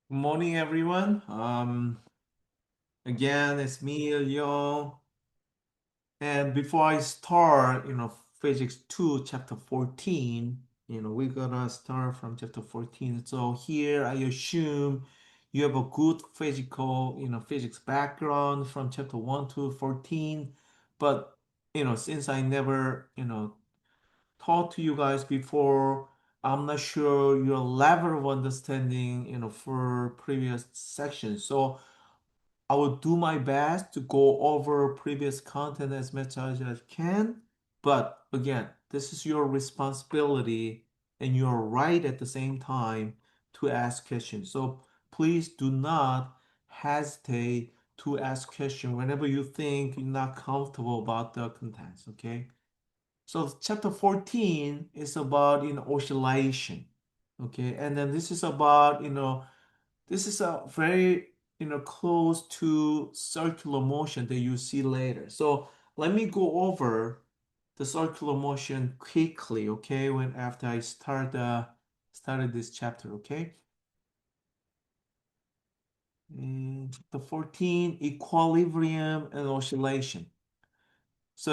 Good morning, everyone. Again, it's me, Yo. And before I start, Physics 2, Chapter 14, we're gonna start from Chapter 14. So here, I assume you have a good physics background from Chapter 1 to 14. But, since I never, taught to you guys before, I'm not sure your level of understanding, for previous sections. So I will do my best to go over previous content as much as I can. But again, this is your responsibility and you're right at the same time to ask questions. So please do not hesitate to ask questions whenever you think you're not comfortable about the contents, okay? So chapter 14 is about oscillation. Okay, and then this is about this is a very close to circular motion that you see later. So let me go over the circular motion quickly, okay, when after I started this chapter, okay? And chapter 14, equilibrium and oscillation. So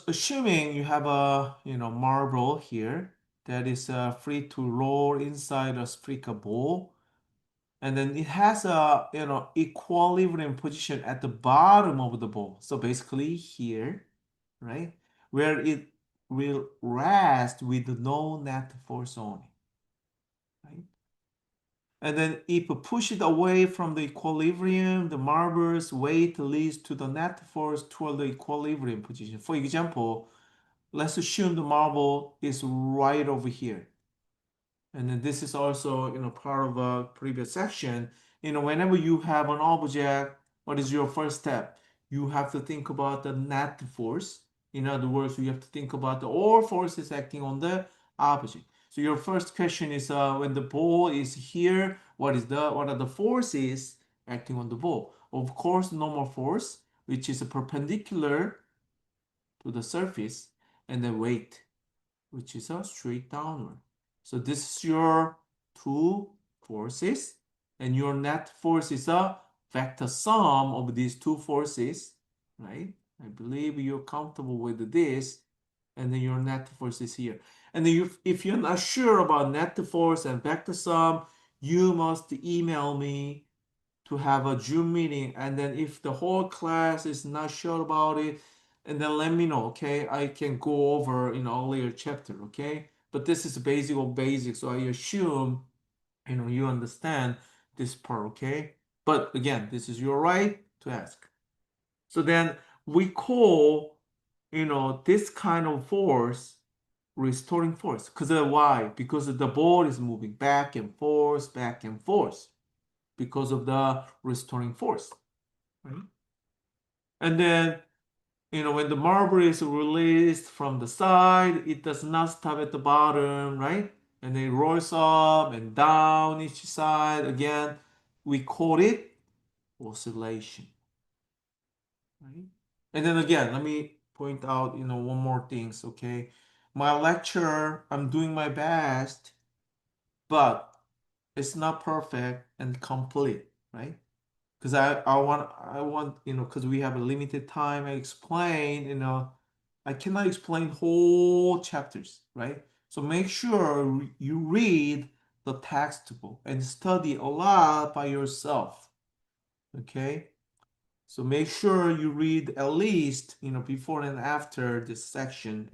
assuming you have a marble here that is free to roll inside a spherical bowl, and then it has a equilibrium position at the bottom of the bowl. So basically here, right, where it will rest with no net force on it, right? And then if you push it away from the equilibrium, the marble's weight leads to the net force toward the equilibrium position. For example, let's assume the marble is right over here. And then this is also, part of a previous section. Whenever you have an object, what is your first step? You have to think about the net force. In other words, you have to think about the all forces acting on the object. So your first question is, when the ball is here, what are the forces acting on the ball? Of course, normal force, which is perpendicular to the surface, and then weight, which is a straight downward. So this is your two forces, and your net force is a vector sum of these two forces, right? I believe you're comfortable with this, and then your net force is here. And then if you're not sure about net force and vector sum, you must email me to have a Zoom meeting. And then if the whole class is not sure about it, and then let me know, okay? I can go over in earlier chapter, okay? But this is basic of basic, so I assume you understand this part, okay? But again, this is your right to ask. So then we call this kind of force restoring force. Because why? Because the ball is moving back and forth because of the restoring force. Right? And then, when the marble is released from the side, it does not stop at the bottom, right? And it rolls up and down each side. Again, we call it oscillation, right? And then again, let me point out, one more things, okay? My lecture, I'm doing my best, but it's not perfect and complete, right? Because I want because we have a limited time. I explain, I cannot explain whole chapters, right? So make sure you read the textbook and study a lot by yourself, okay? So make sure you read at least, before and after this section,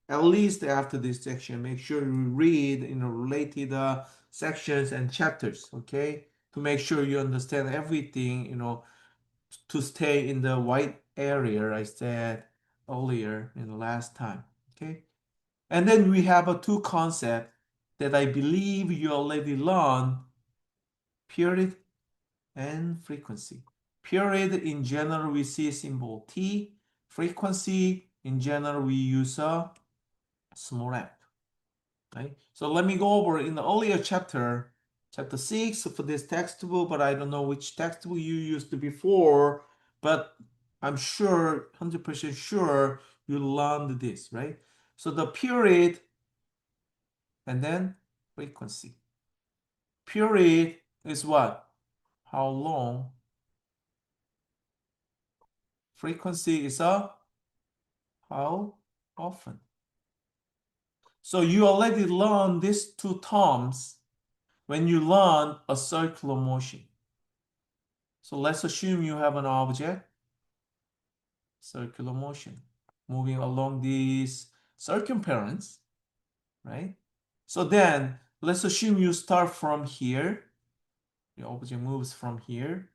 at least after this section, make sure you read, related sections and chapters, okay? To make sure you understand everything, to stay in the white area I said earlier in the last time, okay? And then we have a two concept that I believe you already learned, period and frequency. Period, in general, we see symbol T. Frequency, in general, we use a small f. Right? So let me go over in the earlier chapter, chapter 6 for this textbook, but I don't know which textbook you used before, but I'm sure, 100% sure you learned this, right? So the period and then frequency. Period is what? How long? Frequency is how often. So you already learned these two terms when you learn a circular motion. So let's assume you have an object, circular motion, moving along these circumference, right? So then let's assume you start from here. The object moves from here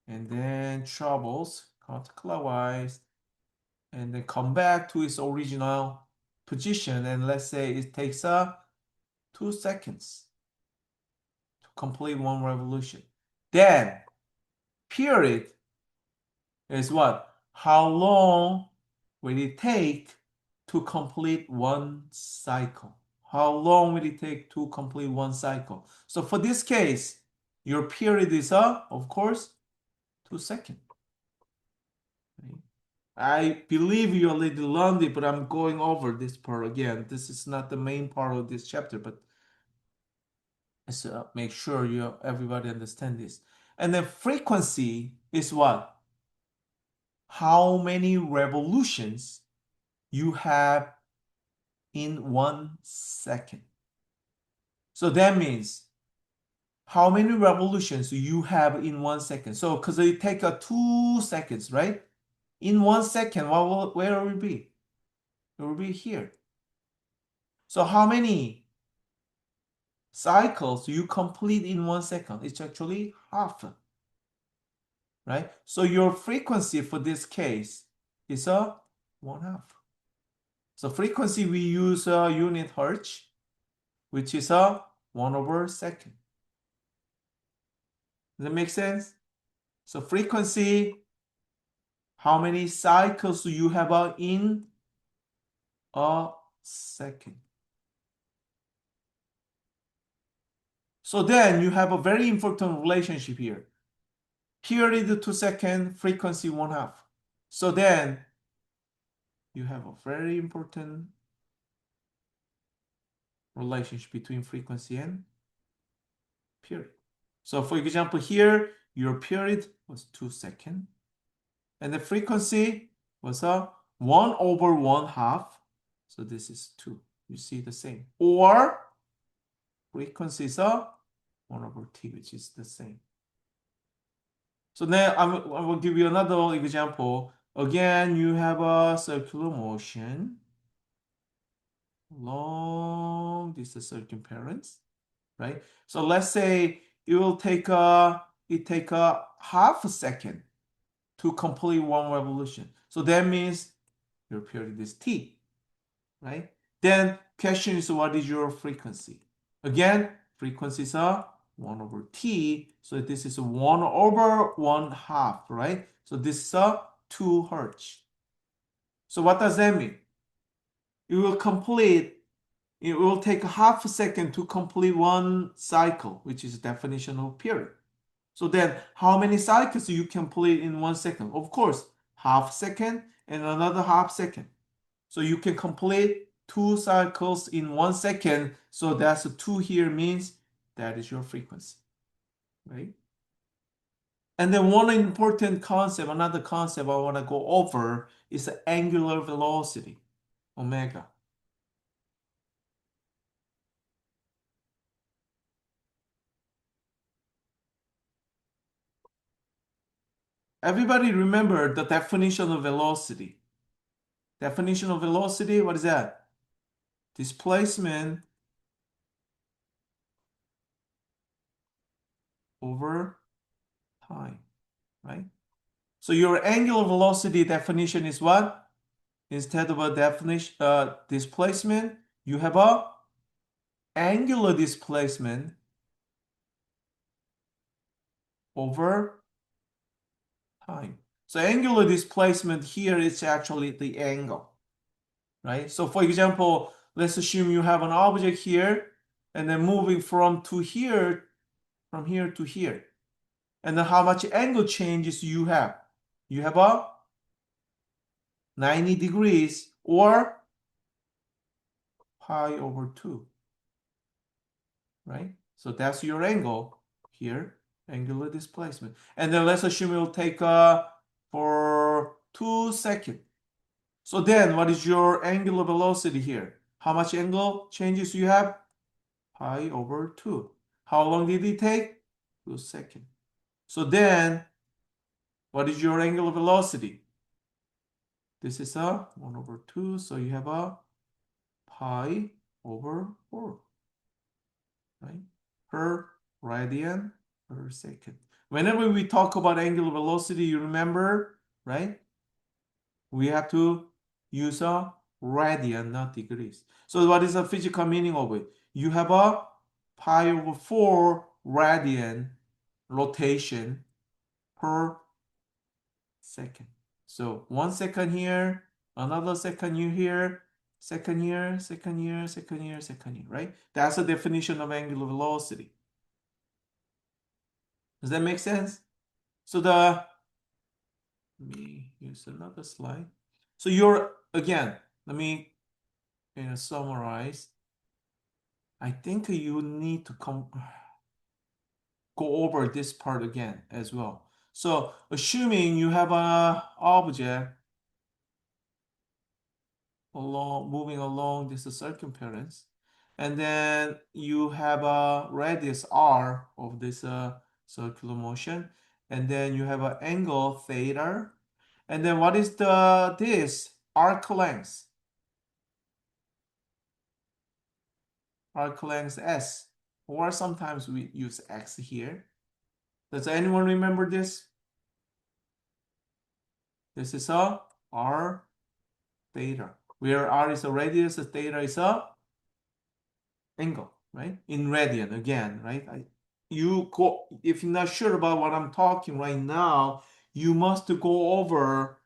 and then travels counterclockwise and then come back to its original position. And let's say it takes 2 seconds to complete one revolution. Then period is what? How long will it take to complete one cycle? How long will it take to complete one cycle? So for this case, your period is, of course, 2 seconds. I believe you already learned it, but I'm going over this part again. This is not the main part of this chapter, but let's make sure everybody understand this. And then frequency is what? How many revolutions you have in 1 second. So that means how many revolutions you have in 1 second. So because it take 2 seconds, right? In 1 second, where will it be? It will be here. So how many cycles you complete in 1 second? It's actually half, right? So your frequency for this case is 1/2. So frequency we use unit hertz, which is 1/2. Does that make sense? So frequency, how many cycles do you have in a second? So then you have a very important relationship here. Period 2 seconds, frequency 1/2. So then you have a very important relationship between frequency and period. So for example, here your period was 2 seconds and the frequency was 1/1/2. So this is 2. You see the same. Or frequency is 1/t, which is the same. So now I will give you another example. Again, you have a circular motion along this circumference, right? So let's say it will take a half a second to complete one revolution. So that means your period is t, right? Then question is, what is your frequency? Again, frequency is 1/t. So this is 1/1/2, right? So this is 2 hertz. So what does that mean? It will take a half a second to complete one cycle, which is definition of period. So then how many cycles you can complete in 1 second? Of course, half second and another half second. So you can complete 2 cycles in 1 second. So that's a 2 here means that is your frequency, right? And then one important concept, another concept I want to go over is the angular velocity, omega. Everybody remember the definition of velocity. Definition of velocity, what is that? Displacement over time, right? So your angular velocity definition is what? Instead of a definition, displacement, you have a angular displacement over time. So angular displacement here is actually the angle, right? So for example, let's assume you have an object here and then moving from here to here. And then how much angle changes you have? You have a 90 degrees or pi/2, right? So that's your angle here, angular displacement. And then let's assume it will take for 2 seconds. So then what is your angular velocity here? How much angle changes you have? Pi over 2. How long did it take? 2 seconds. So then what is your angular velocity? This is a 1 over 2. So you have a pi over 4, right? Per radian per second. Whenever we talk about angular velocity, you remember, right? We have to use a radian, not degrees. So what is the physical meaning of it? You have a pi over 4 radian rotation per second. So 1 second here, another second here, second here, second here, second here, second here, right? That's the definition of angular velocity. Does that make sense? So let me use another slide. So again, let me summarize. I think you need to go over this part again as well. So assuming you have a object moving along this circumference, and then you have a radius r of this circular motion, and then you have an angle theta, and then what is this arc length? Arc length s, or sometimes we use x here. Does anyone remember this? This is a r theta, where r is a radius, theta is a angle, right? In radian again, right? If you're not sure about what I'm talking right now, you must go over,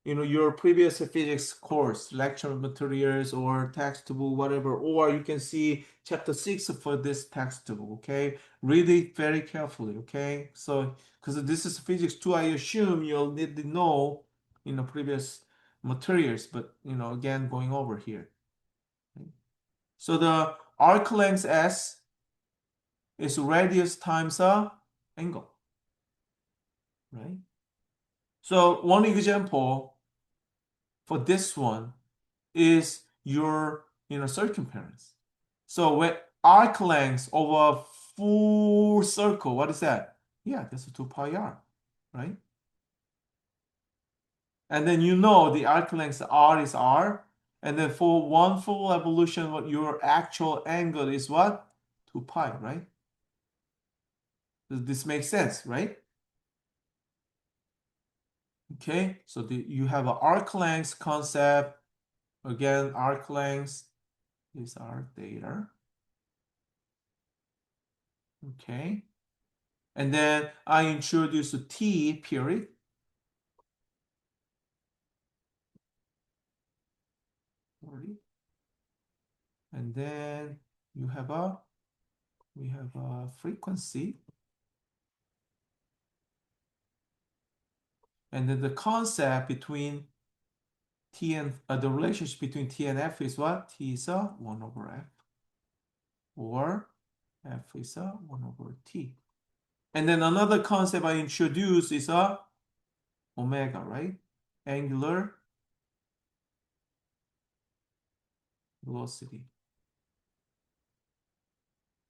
your previous physics course, lecture materials or textbook, whatever, or you can see chapter 6 for this textbook, okay? Read it very carefully, okay? So, because this is physics 2, I assume you'll need to know, previous materials, but, again, going over here. Okay? So the arc length S is radius times angle, right? So one example for this one is your circumference. So when arc length over a full circle, what is that? Yeah, that's a 2 pi r, right? And then the arc length r is r, and then for one full evolution, what your actual angle is what? 2 pi, right? Does this make sense, right? Okay, so you have an arc length concept. Again, arc length is r theta. Okay, and then I introduce a t period. And then we have a frequency. And then the concept between t and the relationship between t and f is what? T is a 1 over f, or f is a 1 over t. And then another concept I introduced is a omega, right? Angular velocity,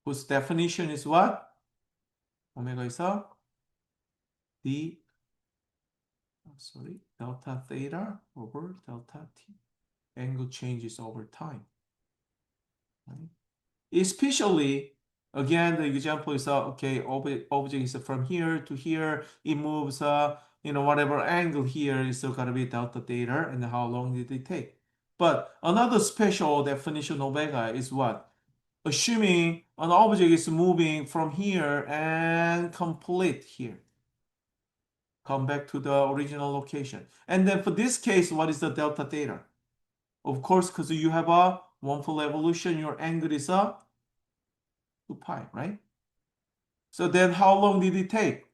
whose definition is what? Omega is a delta theta over delta t. Angle changes over time, right? Especially, again, the example is okay, object is from here to here, it moves whatever angle here is still gonna be delta theta, and how long did it take? But another special definition of omega is what? Assuming an object is moving from here and complete here, come back to the original location. And then for this case, what is the delta theta? Of course, because you have a one full evolution, your angle is 2 pi, right? So then how long did it take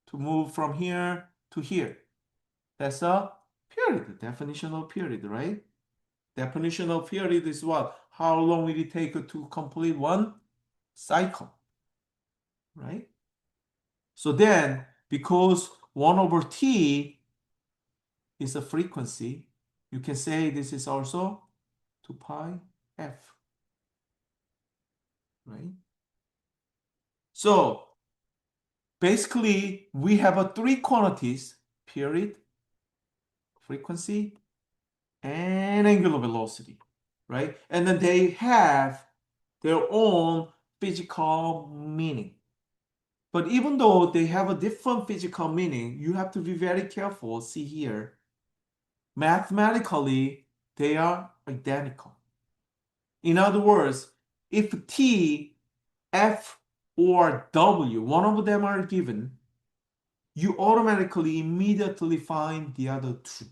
to move from here to here? That's a period, definitional period, right? Definitional period is what? How long will it take to complete one cycle, right? So then, because 1 over t is a frequency, you can say this is also 2 pi f, right? So basically, we have a three quantities, period, frequency, and angular velocity, right? And then they have their own physical meaning. But even though they have a different physical meaning, you have to be very careful. See here, mathematically, they are identical. In other words, if t, f, or w, one of them are given, you automatically immediately find the other two.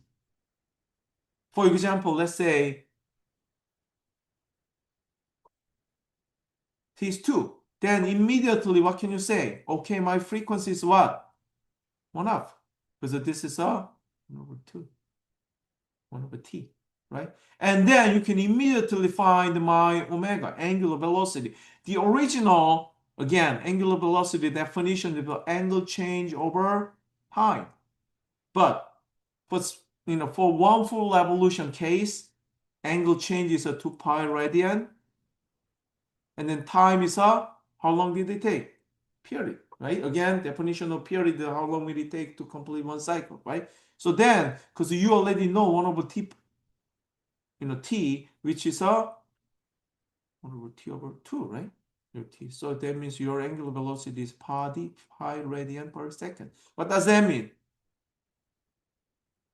For example, let's say t is 2. Then immediately, what can you say? Okay, my frequency is what? 1/2. Because this is a 1 over 2. 1 over t, right? And then you can immediately find my omega, angular velocity. The original, again, angular velocity definition is the angle change over time. But for one full evolution case, angle change is a 2 pi radian, and then time is how long did it take? Period, right? Again, definition of period, how long will it take to complete one cycle, right? So then, because you already know 1 over t, t, which is 1 over t over 2, right? Your t. So that means your angular velocity is pi radian per second. What does that mean?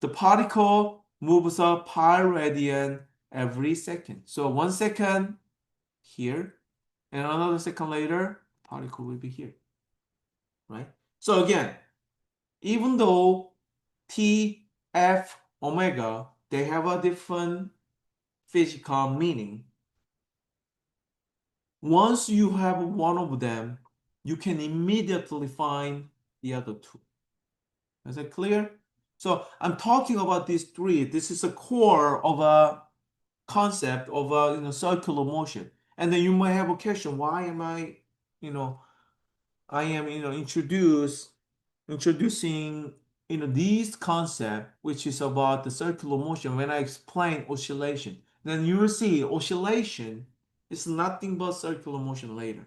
The particle moves a pi radian every second. So 1 second here, and another second later, particle will be here, right? So again, even though T, F, omega, they have a different physical meaning, once you have one of them, you can immediately find the other two. Is that clear? So I'm talking about these three. This is a core of a concept of a circular motion. And then you might have a question, why am I, I am introducing these concept, which is about the circular motion when I explain oscillation. Then you will see oscillation is nothing but circular motion later.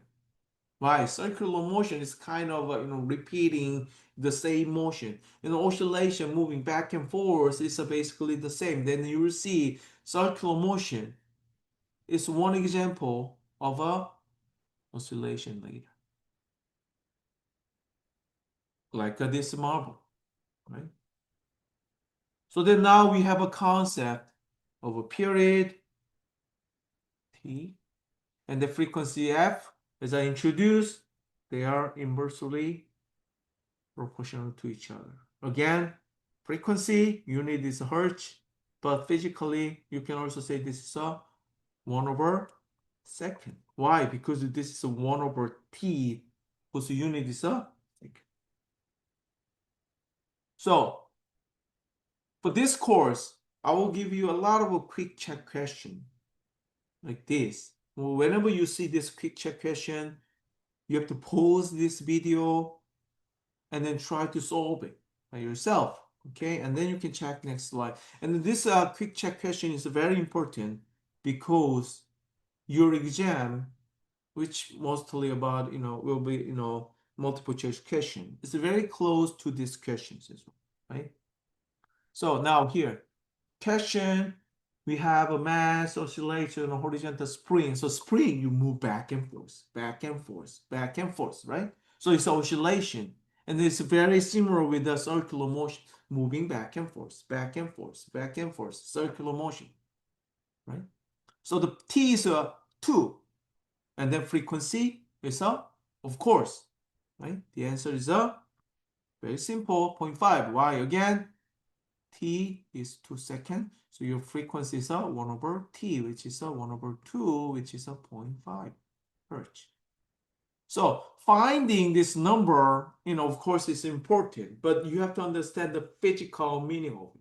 Right? Circular motion is kind of repeating the same motion. Oscillation moving back and forth is basically the same. Then you will see circular motion is one example of a oscillation later. Like this marble, right? So then now we have a concept of a period t and the frequency f. As I introduced, they are inversely proportional to each other. Again, frequency unit is hertz, but physically you can also say this is a 1 over second. Why? Because this is a 1 over t, whose unit is a second. So for this course, I will give you a lot of a quick check question like this. Whenever you see this quick check question, you have to pause this video and then try to solve it by yourself. Okay, and then you can check next slide. And this quick check question is very important because your exam, which mostly about will be multiple choice question, is very close to these questions as well, right? So now here, question, we have a mass oscillator and a horizontal spring. So spring, you move back and forth, back and forth, back and forth, right? So it's oscillation. And it's very similar with the circular motion, moving back and forth, back and forth, back and forth, circular motion, right? So the T is a 2, and then frequency is a, of course, right? The answer is a very simple, 0.5. Why again? T is 2 seconds. So your frequency is a 1 over T, which is a 1 over 2, which is a 0.5 hertz. So finding this number, of course, is important, but you have to understand the physical meaning of it.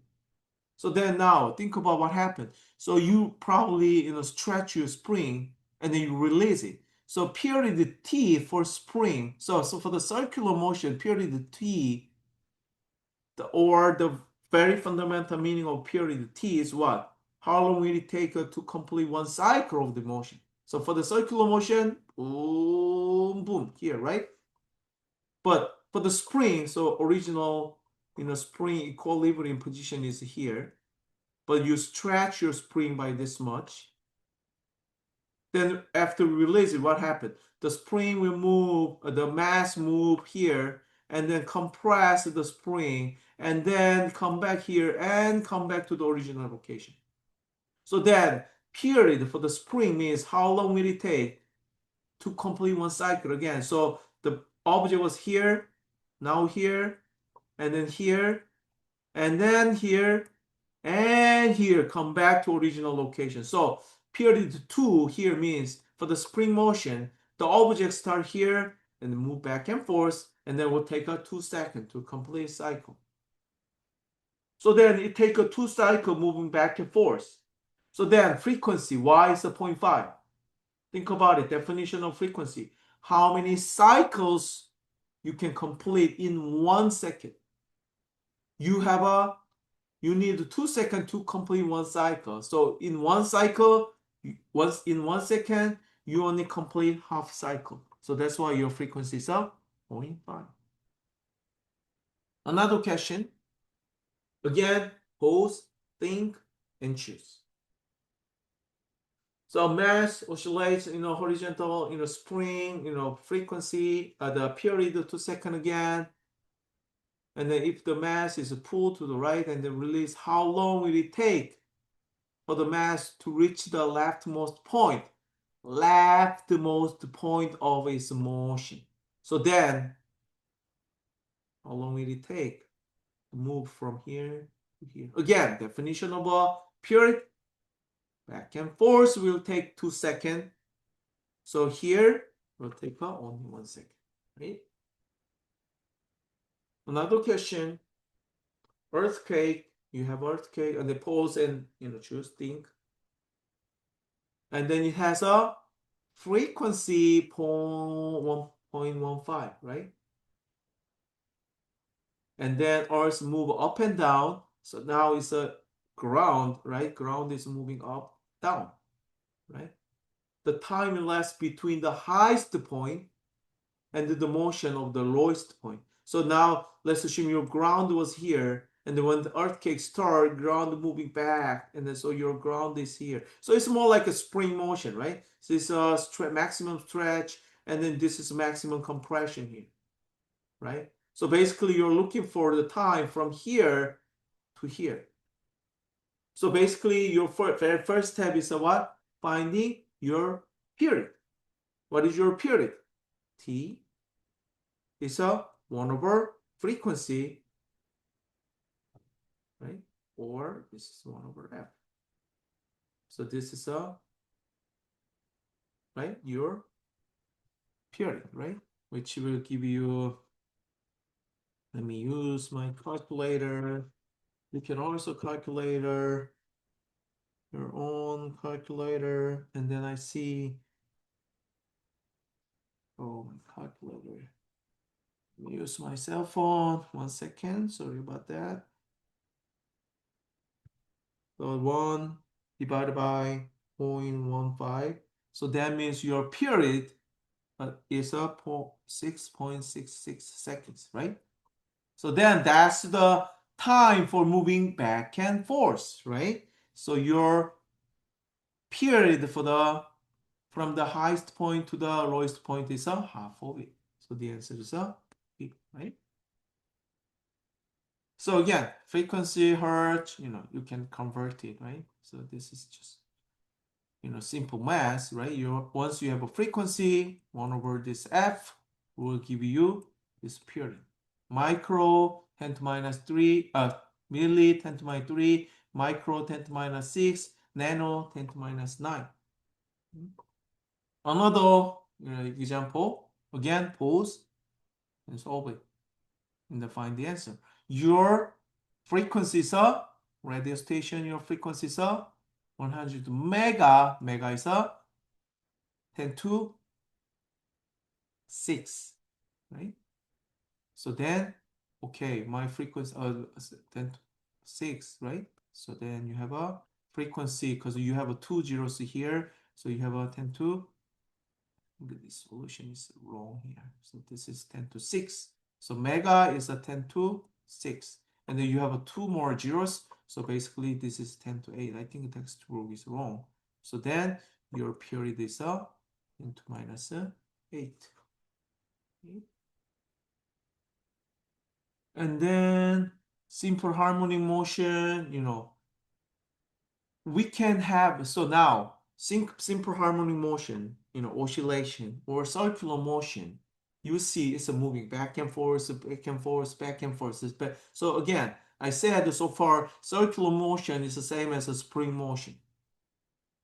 So then now think about what happened. So you probably, stretch your spring and then you release it. So period t for spring. So for the circular motion, period t, or the very fundamental meaning of period t is what? How long will it take to complete one cycle of the motion? So for the circular motion, boom, boom, here, right? But for the spring, so original, spring equilibrium position is here, but you stretch your spring by this much. Then after release it, what happened? The spring will move, the mass move here, and then compress the spring, and then come back here and come back to the original location. So then period for the spring means how long will it take to complete one cycle again. So the object was here, now here, and then here, and then here, and here, come back to original location. So period 2 here means for the spring motion, the object start here and move back and forth, and then will take a 2 seconds to complete cycle. So then it take a 2 cycle moving back and forth. So then frequency, y is a 0.5. Think about it, definition of frequency. How many cycles you can complete in 1 second? You need 2 seconds to complete one cycle. So in one cycle, once in 1 second, you only complete half cycle. So that's why your frequency is up 0.5. Another question. Again, pause, think, and choose. So mass oscillates, horizontal, spring, frequency, the period 2 seconds again. And then if the mass is pulled to the right and then release, how long will it take for the mass to reach the leftmost point? Leftmost point of its motion. So then, how long will it take to move from here to here? Again, definition of a period. Back and forth will take 2 seconds. So here, will take only 1 second. Right? Another question. Earthquake. You have earthquake and the pause and choose think. And then it has a frequency 1.15, right? And then Earth move up and down. So now it's a ground, right? Ground is moving up, down, right? The time elapsed between the highest point and the motion of the lowest point. So now let's assume your ground was here, and then when the earthquake started, ground moving back, and then so your ground is here. So it's more like a spring motion, right? So it's a maximum stretch, and then this is maximum compression here, right? So basically you're looking for the time from here to here. So basically your very first step is what? Finding your period. What is your period? T is a 1 over frequency, right? Or this is 1 over f. So this is right, your period, right? Which will give you, let me use my calculator. You can also calculate your own calculator. And then I see, oh, my calculator. Let me use my cell phone. 1 second, sorry about that. So 1 divided by 0.15. So that means your period is a 6.66 seconds, right? So then that's the time for moving back and forth, right? So your period from the highest point to the lowest point is a half of it. So the answer is a B, right? So again, frequency, hertz, you can convert it, right? So this is just, simple math, right? Once you have a frequency, 1 over this f will give you this period. Micro, 10 to minus 3, milli, 10 to minus 3, micro, 10 to minus 6, nano, 10 to minus 9. Another example, again, pause and solve it and then find the answer. Your frequency is radio station, your frequency is 100 mega is 10 to 6, right? So then, okay, my frequency 10 to 6, right? So then you have a frequency because you have a two zeros here. So you have a 10 to, this solution is wrong here. So this is 10 to 6. So mega is a 10 to 6. And then you have a two more zeros. So basically this is 10 to 8. I think the textbook is wrong. So then your period is a 10 to minus 8. Okay. And then simple harmonic motion, we can have, so now simple harmonic motion, oscillation or circular motion, you see it's a moving back and forth, back and forth, back and forth. So again, I said so far circular motion is the same as a spring motion.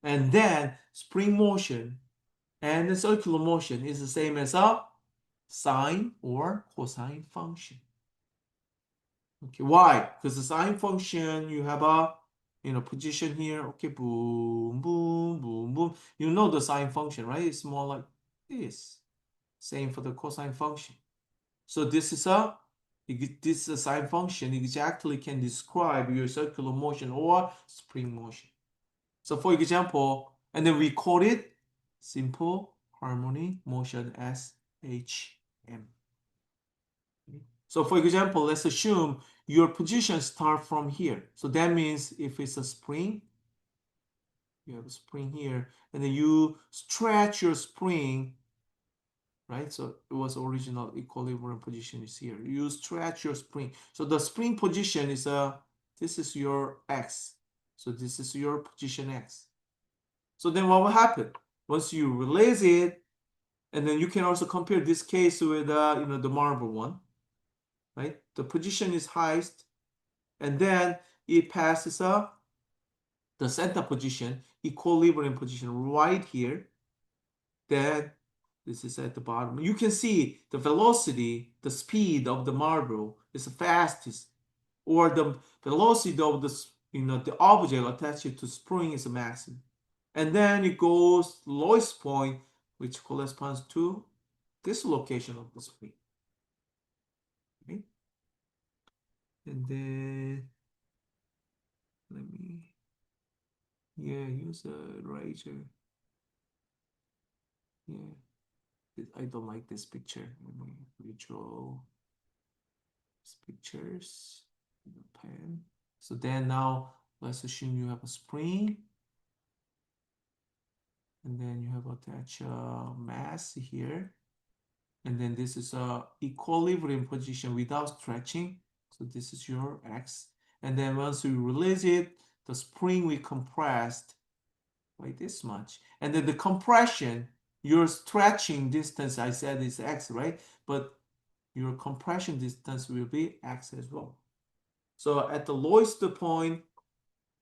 And then spring motion and the circular motion is the same as a sine or cosine function. Okay, why? Because the sine function, you have a position here. Okay, boom, boom, boom, boom. You know the sine function, right? It's more like this. Same for the cosine function. So this is a sine function exactly can describe your circular motion or spring motion. So for example, and then we call it simple harmonic motion as HM. So for example, let's assume your position start from here. So that means if it's a spring, you have a spring here, and then you stretch your spring, right? So it was original equilibrium position is here. You stretch your spring. So the spring position is this is your X. So this is your position X. So then what will happen? Once you release it, and then you can also compare this case with the marble one, right? The position is highest, and then it passes up the center position, equilibrium position right here. Then this is at the bottom. You can see the velocity, the speed of the marble is the fastest, or the velocity of the object attached to spring is the maximum. And then it goes lowest point, which corresponds to this location of the spring. Okay? And then let me use a eraser. Yeah. I don't like this picture. Let me redraw these pictures with a pen. So then now let's assume you have a spring, and then you have attached mass here, and then this is a equilibrium position without stretching. So this is your X, and then once you release it, the spring will compressed by this much, and then the compression, your stretching distance, I said is X, right? But your compression distance will be X as well. So at the lowest point,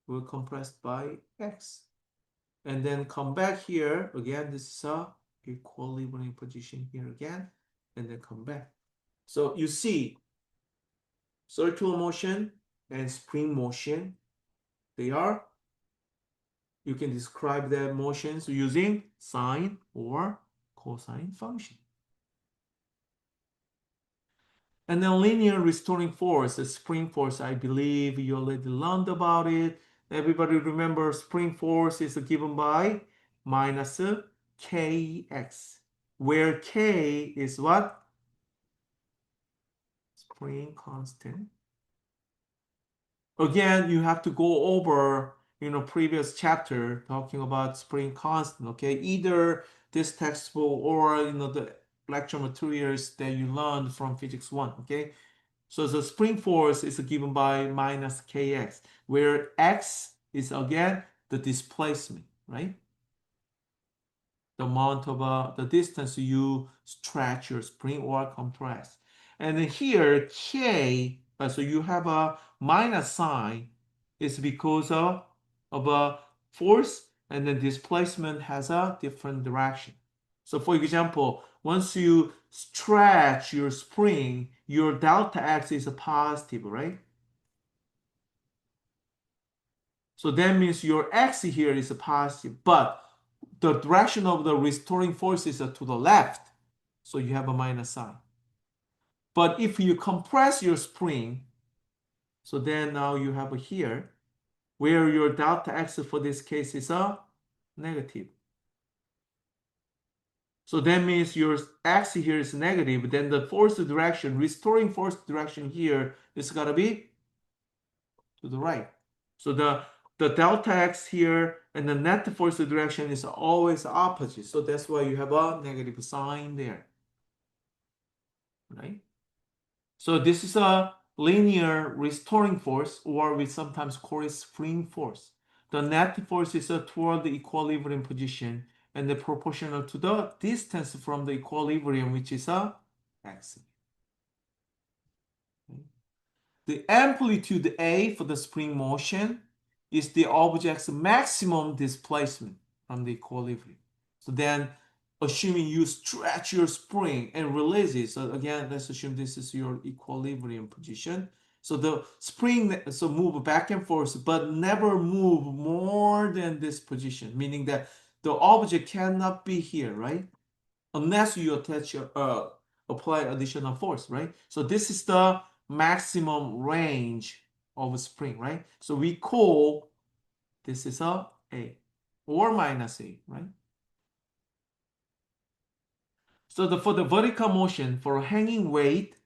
we're compressed by X. And then come back here, again, this is a equilibrium position here again, and then come back. So you see, circular motion and spring motion, you can describe their motions using sine or cosine function. And then linear restoring force, the spring force, I believe you already learned about it. Everybody remember spring force is given by minus kx, where k is what? Spring constant. Again, you have to go over, previous chapter talking about spring constant, okay? Either this textbook or, the lecture materials that you learned from physics 1, okay? So the spring force is given by minus kx, where x is again the displacement, right? The amount of the distance you stretch your spring or compress. And then here k, so you have a minus sign, is because of a force, and then displacement has a different direction. So for example, once you stretch your spring, your delta x is a positive, right? So that means your x here is a positive, but the direction of the restoring force is to the left. So you have a minus sign. But if you compress your spring, so then now you have a here, where your delta x for this case is a negative. So that means your x here is negative, then the force direction, restoring force direction here is gotta be to the right. So the delta x here and the net force direction is always opposite. So that's why you have a negative sign there, right? So this is a linear restoring force, or we sometimes call it spring force. The net force is toward the equilibrium position and the proportional to the distance from the equilibrium, which is a x. The amplitude A for the spring motion is the object's maximum displacement from the equilibrium. So then, assuming you stretch your spring and release it, so again, let's assume this is your equilibrium position. So the spring so move back and forth, but never move more than this position, meaning that the object cannot be here, right? Unless you apply additional force, right? So this is the maximum range of a spring, right? So we call this is a or minus A, right? So for the vertical motion, for hanging weight,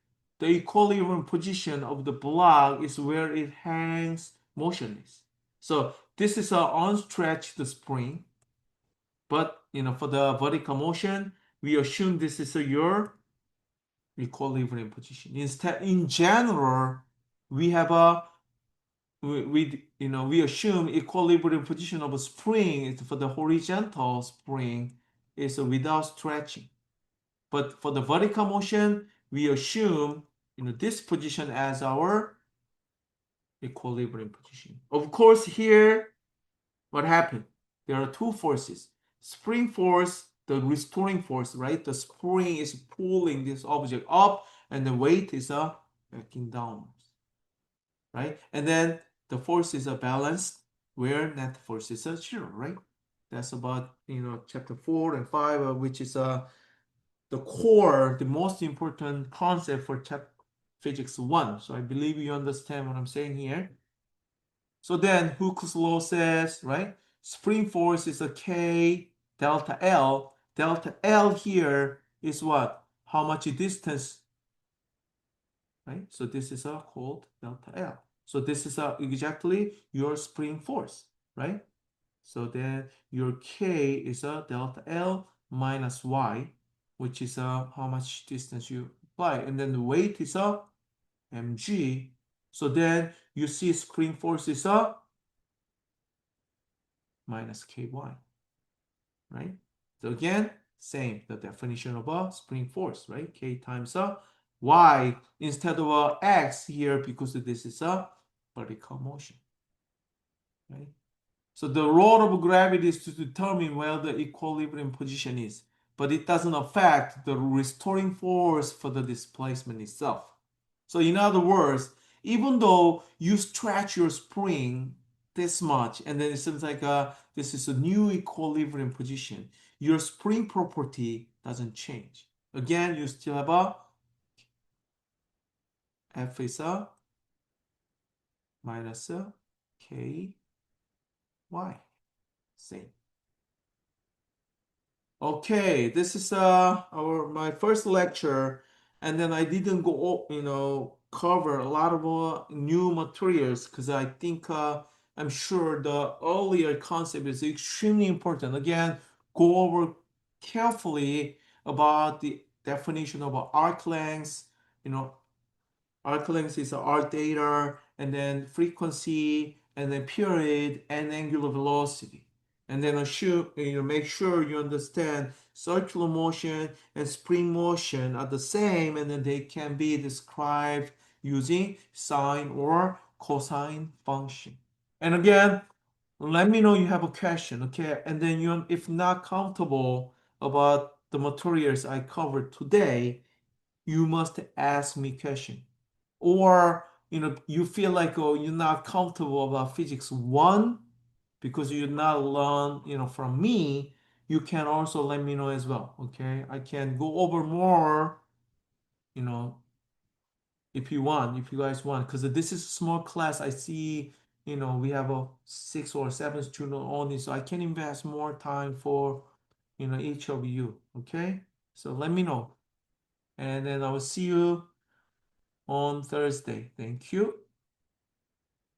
the equilibrium position of the block is where it hangs motionless. So this is an unstretched spring, but for the vertical motion, we assume this is your equilibrium position. Instead, in general, we have a we assume equilibrium position of a spring is for the horizontal spring is without stretching. But for the vertical motion, we assume this position as our equilibrium position. Of course, here what happened? There are two forces. Spring force, the restoring force, right? The spring is pulling this object up and the weight is backing downwards, right? And then the forces are balanced where net force is 0, right? That's about, chapter 4 and 5, which is the core, the most important concept for physics 1. So I believe you understand what I'm saying here. So then Hooke's law says, right? Spring force is a K delta L. Delta L here is what? How much distance, right? So this is called delta L. So this is exactly your spring force, right? So then your K is delta L minus Y, which is how much distance you apply. And then the weight is mg. So then you see spring force is minus ky, right? So again, same, the definition of a spring force, right? K times y instead of x here because this is a vertical motion, right? So the role of gravity is to determine where the equilibrium position is, but it doesn't affect the restoring force for the displacement itself. So in other words, even though you stretch your spring this much, and then it seems like this is a new equilibrium position, your spring property doesn't change. Again, you still have a F is a minus a K Y. Same. Okay, this is my first lecture, and then I didn't cover a lot of new materials because I think I'm sure the earlier concept is extremely important. Again, go over carefully about the definition of arc length, you know, arc length is arc data, and then frequency, and then period, and angular velocity. And then assume, make sure you understand circular motion and spring motion are the same, and then they can be described using sine or cosine function. And again, let me know you have a question, okay? And then if not comfortable about the materials I covered today, you must ask me question. Or you feel like you're not comfortable about physics 1 because you're not learn from me, you can also let me know as well. Okay, I can go over more, you know, if you want, if you guys want, because this is a small class. I see, we have a 6 or 7 student only, so I can invest more time for, each of you. Okay, so let me know, and then I will see you on Thursday. Thank you.